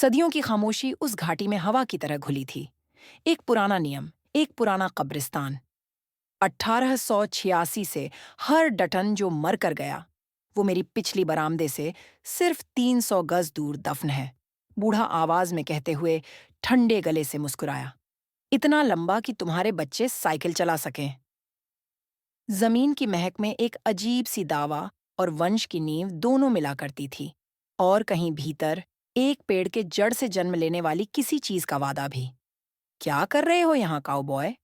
सदियों की खामोशी उस घाटी में हवा की तरह घुली थी। एक पुराना नियम, एक पुराना कब्रिस्तान। 1886 से हर डटन जो मर कर गया, वो मेरी पिछली बरामदे से सिर्फ 300 गज दूर दफन है। बूढ़ा आवाज में कहते हुए ठंडे गले से मुस्कुराया। इतना लंबा कि तुम्हारे बच्चे साइकिल चला सकें। जमीन की महक में एक अजीब सी दावा और वंश की नींव दोनों मिला करती थी, और कहीं भीतर एक पेड़ के जड़ से जन्म लेने वाली किसी चीज का वादा भी। क्या कर रहे हो यहाँ काउबॉय?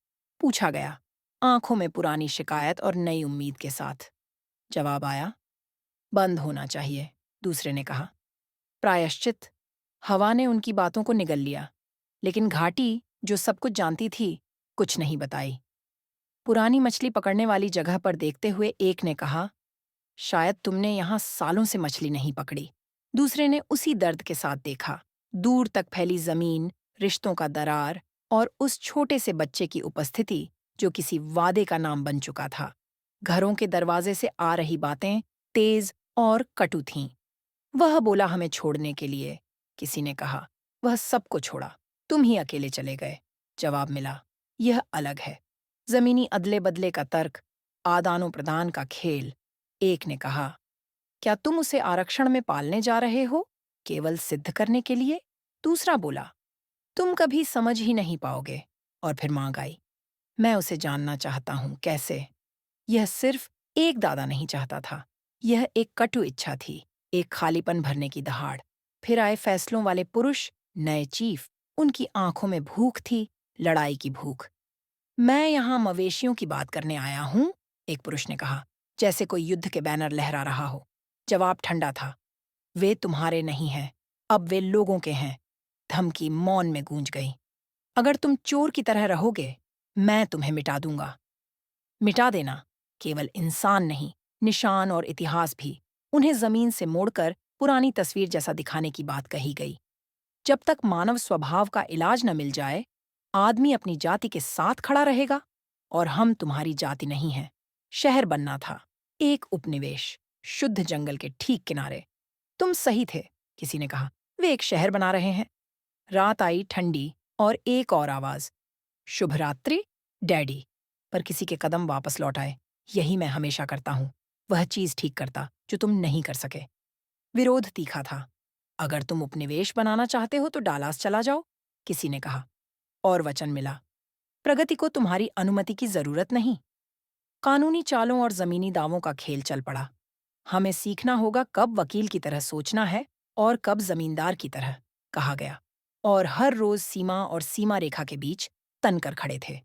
पूछा गया, आंखों में पुरानी शिकायत और नई उम्मीद के साथ। जवाब आया, बंद होना चाहिए, दूसरे ने कहा। प्रायश्चित। हवा ने उनकी बातों को निगल लिया, लेकिन घाटी, जो सब कुछ जानती थी, कुछ नहीं बताई। पुरानी मछली पकड़ने वाली जगह पर देखते हुए एक ने कहा, शायद तुमने यहाँ सालों से मछली नहीं पकड़ी। दूसरे ने उसी दर्द के साथ देखा, दूर तक फैली जमीन, रिश्तों का दरार, और उस छोटे से बच्चे की उपस्थिति जो किसी वादे का नाम बन चुका था। घरों के दरवाजे से आ रही बातें तेज और कटु थीं। वह बोला हमें छोड़ने के लिए, किसी ने कहा। वह सबको छोड़ा, तुम ही अकेले चले गए, जवाब मिला। यह अलग है। जमीनी अदले बदले का तर्क, आदानो प्रदान का खेल। एक ने कहा, क्या तुम उसे आरक्षण में पालने जा रहे हो, केवल सिद्ध करने के लिए? दूसरा बोला, तुम कभी समझ ही नहीं पाओगे। और फिर मांग आई, मैं उसे जानना चाहता हूं, कैसे? यह सिर्फ एक दादा नहीं चाहता था, यह एक कटु इच्छा थी, एक खालीपन भरने की दहाड़। फिर आए फैसलों वाले पुरुष, नए चीफ। उनकी आंखों में भूख थी, लड़ाई की भूख। मैं यहाँ मवेशियों की बात करने आया हूँ, एक पुरुष ने कहा, जैसे कोई युद्ध के बैनर लहरा रहा हो। जवाब ठंडा था, वे तुम्हारे नहीं हैं, अब वे लोगों के हैं। धमकी मौन में गूंज गई। अगर तुम चोर की तरह रहोगे, मैं तुम्हें मिटा दूंगा। मिटा देना, केवल इंसान नहीं, निशान और इतिहास भी। उन्हें जमीन से मोड़कर पुरानी तस्वीर जैसा दिखाने की बात कही गई। जब तक मानव स्वभाव का इलाज न मिल जाए, आदमी अपनी जाति के साथ खड़ा रहेगा। और हम तुम्हारी जाति नहीं हैं। शहर बनना था, एक उपनिवेश, शुद्ध जंगल के ठीक किनारे। तुम सही थे, किसी ने कहा, वे एक शहर बना रहे हैं। रात आई ठंडी, और एक और आवाज, शुभ रात्रि डैडी। पर किसी के कदम वापस लौट आए। यही मैं हमेशा करता हूं, वह चीज ठीक करता जो तुम नहीं कर सके। विरोध तीखा था। अगर तुम उपनिवेश बनाना चाहते हो तो डालास चला जाओ, किसी ने कहा। और वचन मिला, प्रगति को तुम्हारी अनुमति की जरूरत नहीं। कानूनी चालों और जमीनी दावों का खेल चल पड़ा। हमें सीखना होगा कब वकील की तरह सोचना है और कब जमींदार की तरह, कहा गया। और हर रोज सीमा और सीमा रेखा के बीच तनकर खड़े थे।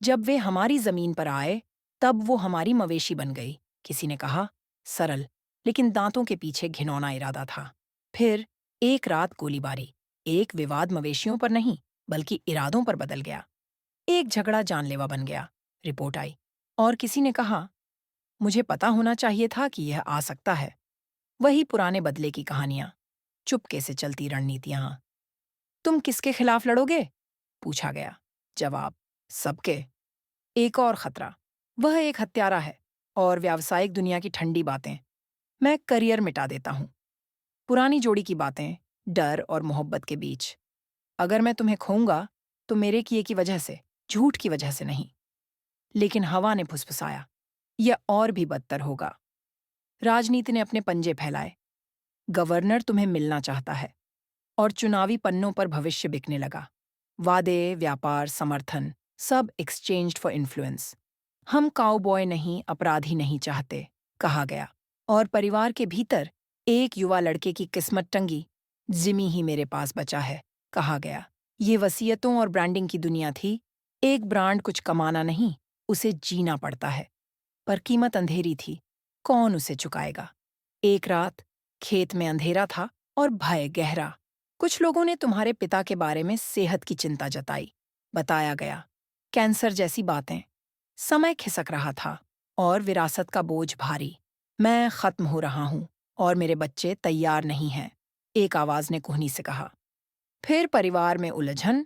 जब वे हमारी जमीन पर आए, तब वो हमारी मवेशी बन गई, किसी ने कहा। सरल, लेकिन दांतों के पीछे घिनौना इरादा था। फिर एक रात गोलीबारी। एक विवाद मवेशियों पर नहीं, बल्कि इरादों पर बदल गया। एक झगड़ा जानलेवा बन गया, रिपोर्ट आई। और किसी ने कहा, मुझे पता होना चाहिए था कि यह आ सकता है। वही पुराने बदले की कहानियां, चुपके से चलती रणनीतियां। तुम किसके खिलाफ लड़ोगे? पूछा गया। जवाब, सबके। एक और खतरा, वह एक हत्यारा है। और व्यावसायिक दुनिया की ठंडी बातें, मैं करियर मिटा देता हूं। पुरानी जोड़ी की बातें, डर और मोहब्बत के बीच। अगर मैं तुम्हें खोऊंगा तो मेरे किए की वजह से, झूठ की वजह से नहीं। लेकिन हवा ने फुसफुसाया, यह और भी बदतर होगा। राजनीति ने अपने पंजे फैलाए। गवर्नर तुम्हें मिलना चाहता है, और चुनावी पन्नों पर भविष्य बिकने लगा। वादे, व्यापार, समर्थन, सब एक्सचेंज्ड फॉर इन्फ्लुएंस। हम काउबॉय नहीं, अपराधी नहीं चाहते, कहा गया। और परिवार के भीतर एक युवा लड़के की किस्मत टंगी। जिमी ही मेरे पास बचा है, कहा गया। ये वसीयतों और ब्रांडिंग की दुनिया थी। एक ब्रांड कुछ कमाना नहीं, उसे जीना पड़ता है। पर कीमत अंधेरी थी, कौन उसे चुकाएगा? एक रात खेत में अंधेरा था और भय गहरा। कुछ लोगों ने तुम्हारे पिता के बारे में सेहत की चिंता जताई। बताया गया, कैंसर जैसी बातें। समय खिसक रहा था, और विरासत का बोझ भारी। मैं खत्म हो रहा हूं, और मेरे बच्चे तैयार नहीं हैं, एक आवाज ने कुहनी से कहा। फिर परिवार में उलझन,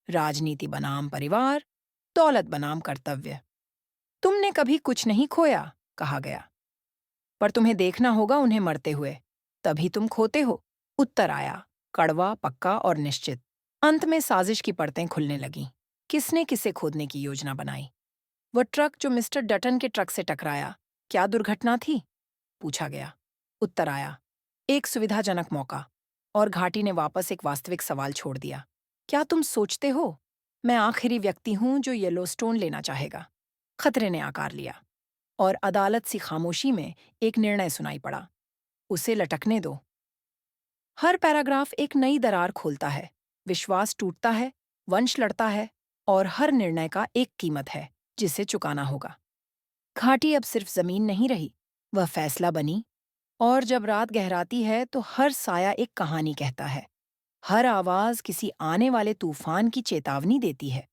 राजनीति बनाम परिवार, दौलत बनाम कर्तव्य। तुमने कभी कुछ नहीं खोया, कहा गया, पर तुम्हें देखना होगा उन्हें मरते हुए, तभी तुम खोते हो। उत्तर आया, कड़वा, पक्का और निश्चित। अंत में साजिश की परतें खुलने लगीं। किसने किसे खोदने की योजना बनाई? वह ट्रक जो मिस्टर डटन के ट्रक से टकराया, क्या दुर्घटना थी? पूछा गया। उत्तर आया, एक सुविधाजनक मौका। और घाटी ने वापस एक वास्तविक सवाल छोड़ दिया। क्या तुम सोचते हो मैं आखिरी व्यक्ति हूं जो येलोस्टोन लेना चाहेगा? खतरे ने आकार लिया और अदालत सी खामोशी में एक निर्णय सुनाई पड़ा। उसे लटकने दो। हर पैराग्राफ एक नई दरार खोलता है। विश्वास टूटता है, वंश लड़ता है, और हर निर्णय का एक कीमत है जिसे चुकाना होगा। घाटी अब सिर्फ जमीन नहीं रही, वह फैसला बनी। और जब रात गहराती है तो हर साया एक कहानी कहता है। हर आवाज किसी आने वाले तूफान की चेतावनी देती है।